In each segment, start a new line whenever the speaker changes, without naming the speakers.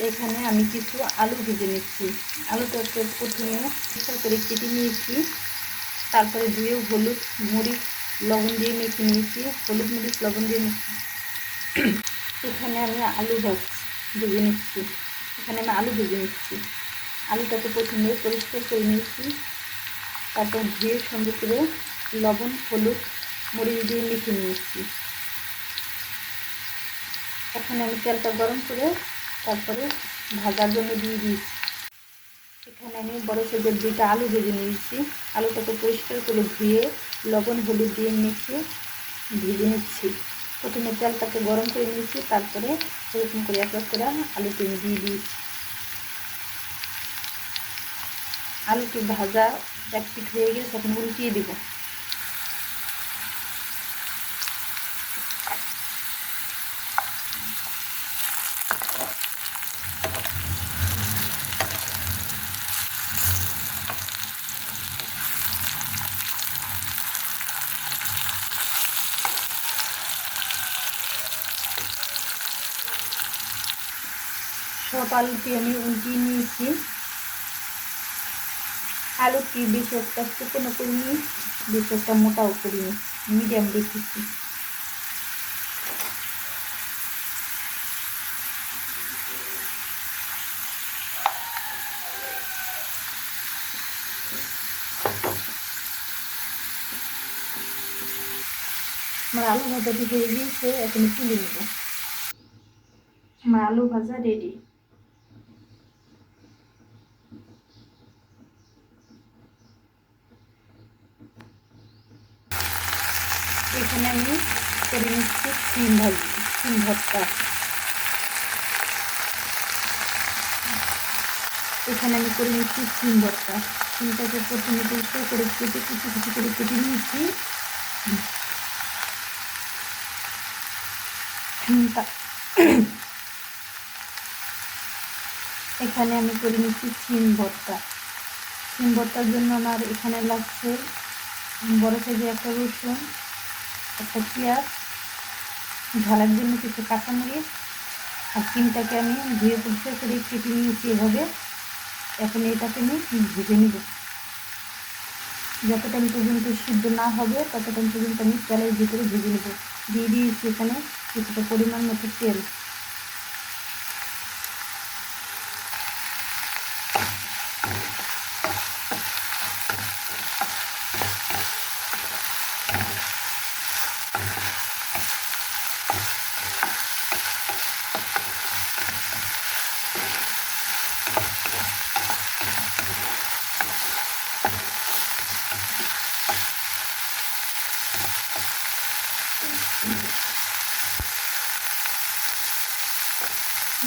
এখানে আমি কিছু আলু ভেজে নিচ্ছি। আলুটাকে প্রথমে পরিষ্কার করে কেটে নিয়েছি, তারপরে ধুয়ে হলুদ মরিচ লবণ দিয়ে মেখে নিয়েছি। হলুদ মরিচ লবণ দিয়ে এখানে আমি ভেজে নিচ্ছি। আলুটাকে প্রথমে পরিষ্কার করে নিয়েছি, তারপর ধুয়ে সুন্দর করে লবণ হলুদ মরিচ দিয়ে মেখে নিয়েছি। এখন আমি তেলটা গরম করে তারপরে ভাজার জন্য দিয়ে দিয়েছি। এখানে আমি বড় সাইজের 2টা আলু ভেজে নিয়েছি। আলুটাকে পরিষ্কার করে ধুয়ে লবণ হলুদ দিয়ে মেখে ভেজে নিচ্ছি। প্রথমে তেলটাকে গরম করে নিয়েছি, তারপরে এরকম করে এক এক করে আলুটি দিয়ে দিয়েছি। আলুটি ভাজা এক পিঠ হয়ে গেছে, এখন উল্টিয়ে দিব। সব আলুটি আমি উল্টিয়ে নিয়েছি। আলুটি বেশি একটা শুকনো করিনি, বেশি একটা মোটাও করিনি, মিডিয়াম রেখেছি। আমার আলু ভাজাটি হয়ে গিয়েছে, এখন তুলে নেব। আমার আলু ভাজা রেডি। এখানে আমি করে নিচ্ছি সিম ভর্তা। এখানে আমি করে নিচ্ছি সিম ভর্তা। সিমটাকে প্রথমে পরিষ্কার করে কেটে কুচি কুচি করে কেটে নিয়েছি। এখানে আমি করে নিচ্ছি সিম ভর্তা। সিম ভর্তার জন্য আমার এখানে লাগছে বড় সাইজের একটা রসুন, একটা পেঁয়াজ, ঝালের জন্য কিছু কাঁচামরিচ, আর সিমটাকে আমি ধুয়ে পরিষ্কার করে কেটে নিয়েছি এভাবে। এখন এটাকে আমি ভেজে নিব। যতটাই পর্যন্ত সিদ্ধ না হবে ততটাই পর্যন্ত আমি তেলের ভিতরে ভেজে নেব। দিয়ে দিয়েছি এখানে কিছুটা পরিমাণ মতো তেল।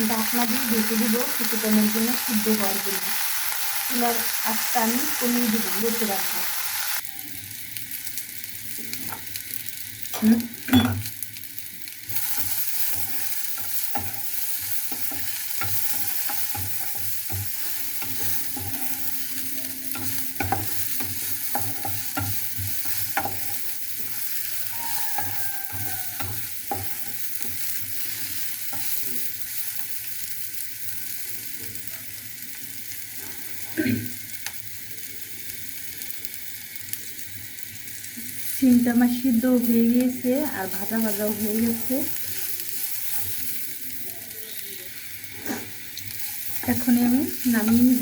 ঢাকনা দিয়ে ঢেকে দিব কিছুক্ষণের জন্য সিদ্ধ হওয়ার জন্য। চুলার আঁচটা আমি কমিয়ে দিব, বসে রাখবো। সিমটা আমার সিদ্ধ হয়ে গিয়েছে আর ভাজা ভাজাও হয়ে গেছে। এখনই আমি নামিয়ে নিব।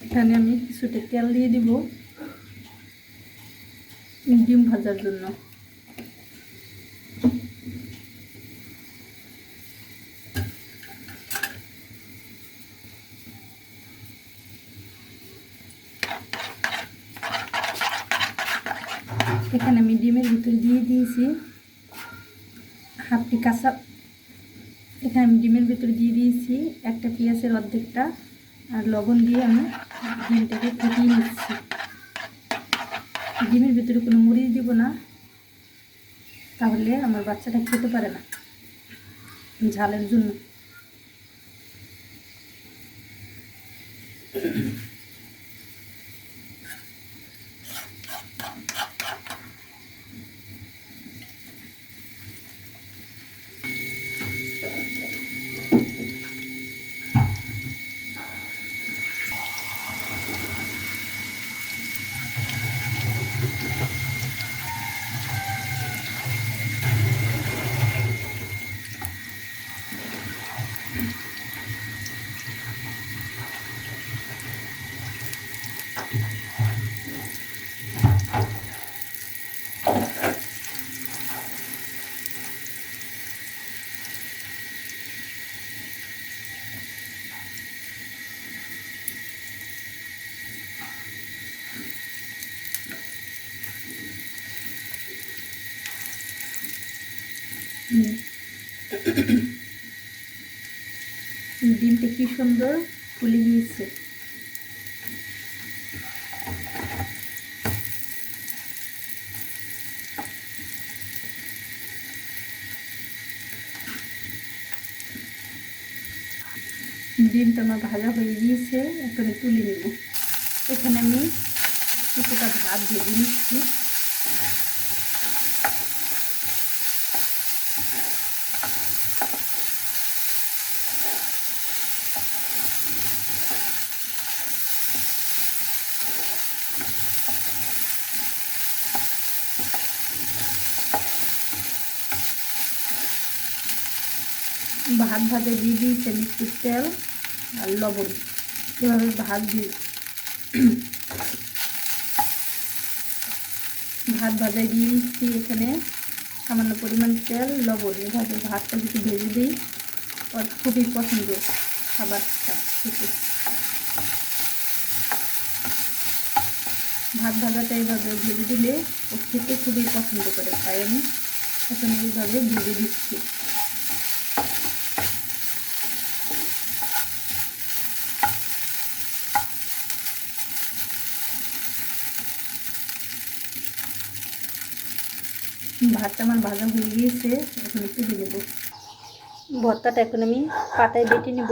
এখানে আমি কিছুটা তেল দিয়ে দিব ডিম ভাজার জন্য। এখানে আমি ডিমের ভিতরে দিয়ে দিয়েছি হাফটি কাঁচা। এখানে আমি ডিমের ভিতরে দিয়ে দিয়েছি একটা পেঁয়াজের অর্ধেকটা, আর লবণ দিয়ে আমি ডিমটাকে ফুটিয়ে নিচ্ছি। ডিমের ভিতরে কোনো মরিচ দিব না, তাহলে আমার বাচ্চাটা খেতে পারে না ঝালের জন্য। ডিমটা কি সুন্দর ফুলে গিয়েছে। ডিমটা আমার ভাজা হয়ে গিয়েছে, এখন তুলে নেব। এখানে আমি কিছুটা ভাত ভেজে নিচ্ছি। ভাত ভাজে দিয়ে দিয়েছি আমি একটু তেল আর লবণ, এভাবে ভাত দিয়ে ভাত ভাজায় দিয়ে দিচ্ছি এখানে সামান্য পরিমাণ তেল লবণ। এভাবে ভাতটা যদি ভেজে দিই ওর খুবই পছন্দ খাবারটা খেতে। ভাত ভাজাটা এইভাবে ভেজে দিলে ও খেতে খুবই পছন্দ করে, তাই আমি এখন এইভাবে ভেজে দিচ্ছি। ভাতটা আমার ভাজা হয়ে গিয়েছে, এখন একটু দিয়ে নেব। ভর্তাটা এখন আমি পাতায় বেটে নেব।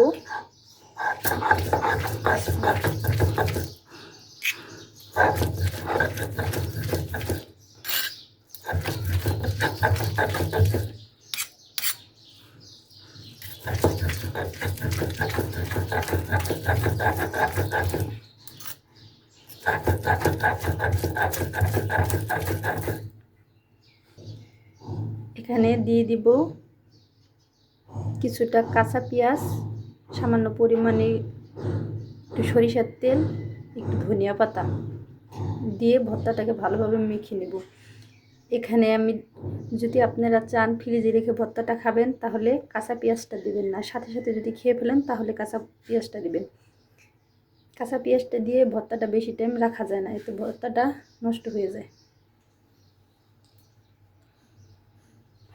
এখানে দিয়ে দিব কিছুটা কাঁচা পেঁয়াজ, সামান্য পরিমাণে একটু সরিষার তেল, একটু ধনিয়া পাতা দিয়ে ভর্তাটাকে ভালোভাবে মেখে নেব। এখানে আমি যদি আপনারা চান ফ্রিজে রেখে ভর্তাটা খাবেন তাহলে কাঁচা পেঁয়াজটা দিবেন না, সাথে সাথে যদি খেয়ে ফেলেন তাহলে কাঁচা পেঁয়াজটা দিবেন। কাঁচা পেঁয়াজটা দিয়ে ভর্তাটা বেশি টাইম রাখা যায় না, এতে ভর্তাটা নষ্ট হয়ে যায়।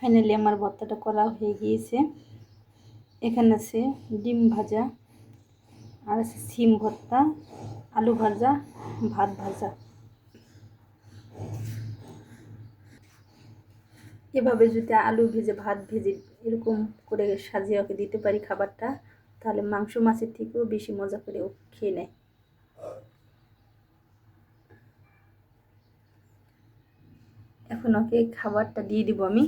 ফাইনালি আমার ভর্তাটা করা হয়ে গিয়েছে। এখানে আছে ডিম ভাজা, আর আছে সিম ভর্তা, আলু ভাজা, ভাত ভাজা। এভাবে যদি আলু ভেজে ভাত ভেজে এরকম করে সাজিয়ে ওকে দিতে পারি খাবারটা, তাহলে মাংস মাছের থেকেও বেশি মজা করে ও খেয়ে নেয়। এখন ওকে খাবারটা দিয়ে দিব আমি।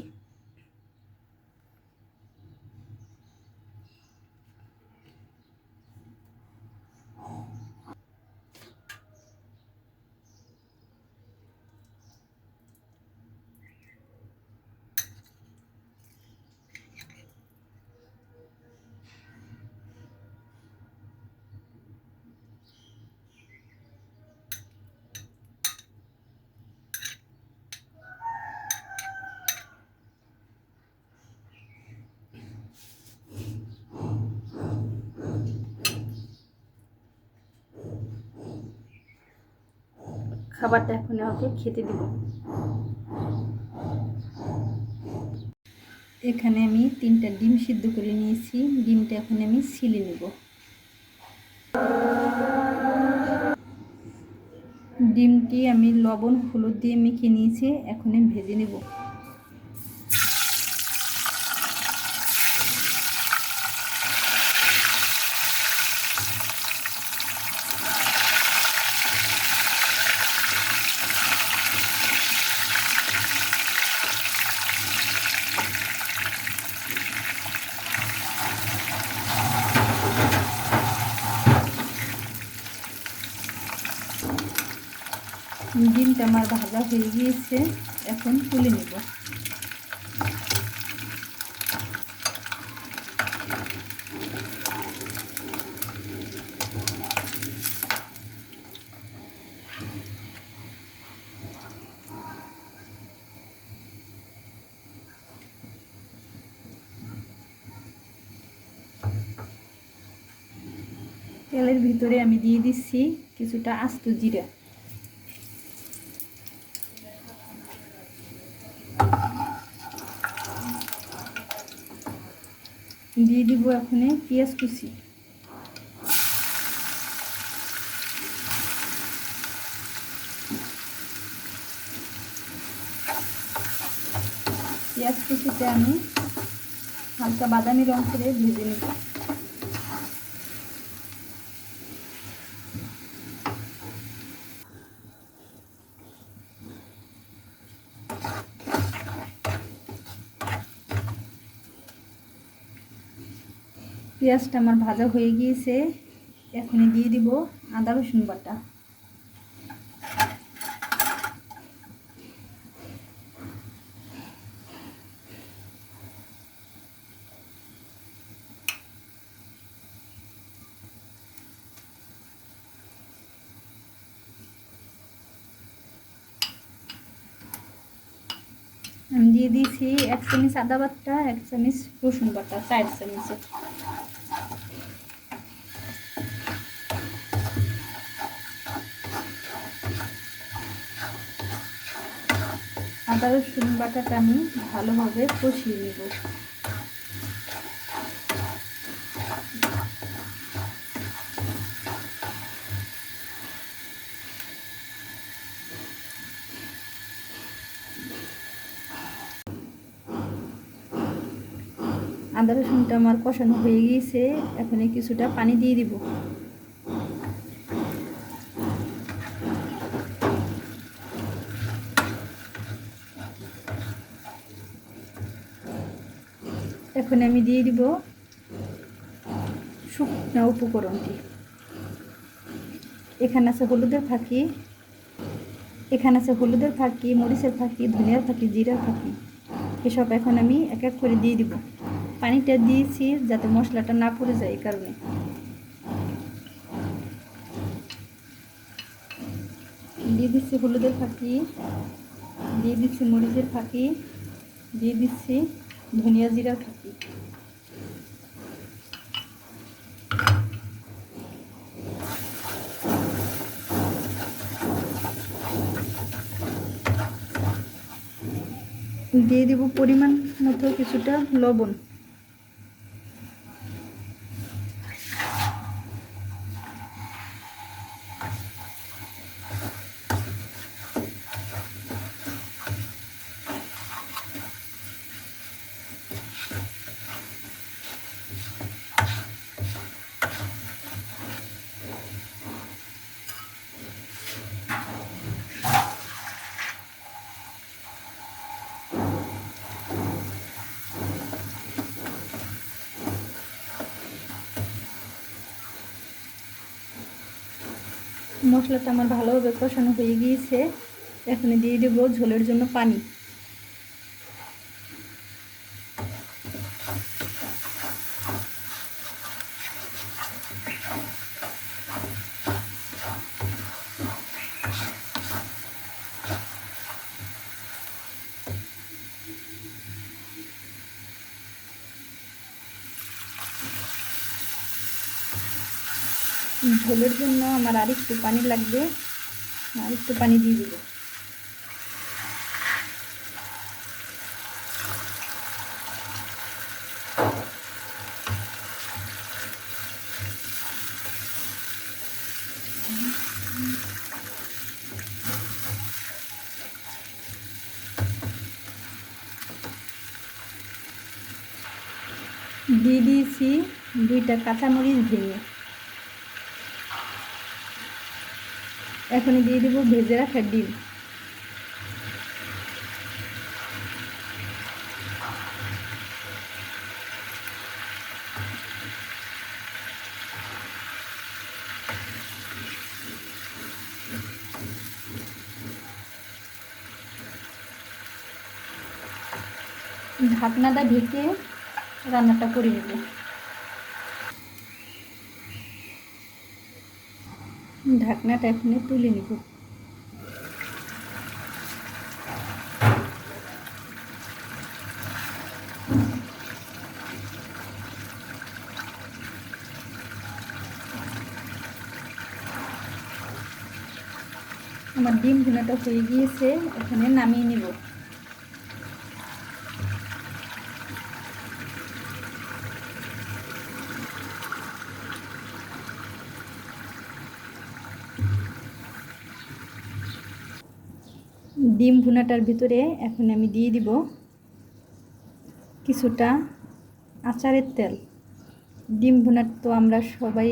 খাবারটা এখন ওকে খেতে দিব। এখানে আমি 3টা ডিম সিদ্ধ করে নিয়েছি, ডিমটা এখন আমি ছিলে নেব। ডিমটি আমি লবণ হলুদ দিয়ে মেখে নিয়েছি, এখন আমি ভেজে নেব। ডিমটা আমার ভাজা হয়ে গিয়েছে, এখন তুলে নেব। তেলের ভিতরে আমি দিয়ে দিচ্ছি কিছুটা আস্ত জিরা। দিয়ে দিব এখন পেঁয়াজ কুচি। পেঁয়াজ কুচিতে আমি হালকা বাদামি রং করে ভেজে নেব। পেঁয়াজটা আমার ভাজা হয়ে গিয়েছে, এখনই দিয়ে দিব আদা রসুন বাটা। আমি দিয়ে দিয়েছি 1 চামচ আদা বাটা, 1 চামচ রসুন বাটা, 4 চামচ। আদা রসুন বাটাটা আমি ভালোভাবে কষিয়ে নেব। আদা রসুনটা আমার কষানো হয়ে গিয়েছে, এখন কিছুটা পানি দিয়ে দিব। এখন আমি দিয়ে দিব শুকনো উপকরণটি। এখানে আছে হলুদের ফাঁকি, মরিচের ফাঁকি, ধনিয়ার ফাঁকি, জিরার ফাঁকি, এসব এখন আমি এক এক করে দিয়ে দিব। পানিটা দিয়েছি যাতে মশলাটা না পুড়ে যায়, এই কারণে। দিয়ে দিচ্ছি হলুদের ফাঁকি, দিয়ে দিচ্ছি মরিচের ফাঁকি, দিয়ে দিচ্ছি ধনিয়া জিরার ফাঁকি। দিয়ে দিব পরিমাণ মতো কিছুটা লবণ। মশলাটা আমার ভালোভাবে কষানো হয়ে গিয়েছে, এখন দিয়ে দেব ঝোলের জন্য পানি। ঝোলের জন্য আমার আরেকটু পানি লাগবে, আরেকটু পানি দিয়ে দিব। দিয়ে দিয়েছি 2টা কাঁচামরিচ ভেঙে। এখন দিয়ে দেব ভেজে রাখা ডিম। ঢাকনাটা ঢেকে রান্নাটা করে নেব। ঢাকনাটা এখন তুলে নেব। আমার ডিম ভুনাটা হয়ে গিয়েছে, এখানে নামিয়ে নেব। ডিম ভুনাটার ভিতরে এখন আমি দিয়ে দিব কিছুটা আচারের তেল। ডিম ভুনা তো আমরা সবাই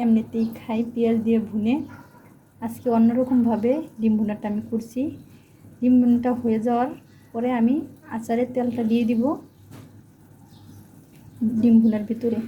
এমনিতেই খাই পেঁয়াজ দিয়ে ভুনে, আজকে অন্যরকমভাবে ডিম ভুনাটা আমি করছি। ডিম ভুনাটা হয়ে যাওয়ার পরে আমি আচারের তেলটা দিয়ে দিব ডিম ভুনার ভিতরে।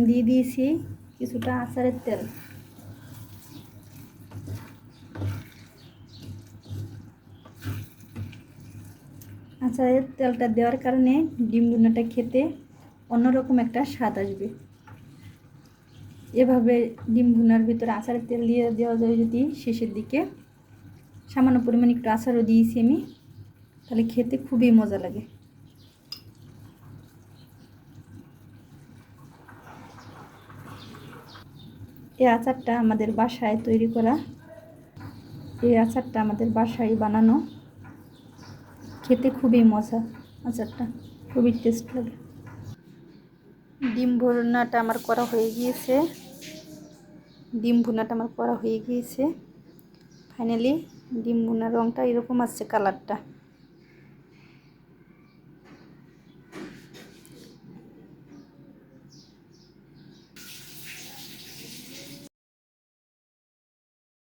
দিয়ে দিয়েছি কিছুটা আচারের তেল। আচারের তেলটা দেওয়ার কারণে ডিম ভুনাটা খেতে অন্যরকম একটা স্বাদ আসবে। এভাবে ডিম ভুনার ভিতরে আচারের তেল দিয়ে দেওয়া যায় যদি, শেষের দিকে সামান্য পরিমাণে একটু আচারও দিয়েছি আমি, তাহলে খেতে খুবই মজা লাগে। এই আচারটা আমাদের বাসায় তৈরি করা, এই আচারটা আমাদের বাসায় বানানো, খেতে খুবই মজা। আচারটা খুবই টেস্ট লাগে। ডিম ভুনাটা আমার করা হয়ে গিয়েছে, ডিম ভুনাটা আমার করা হয়ে গিয়েছে। ফাইনালি ডিম ভুনার রঙটা এরকম আসছে, কালারটা।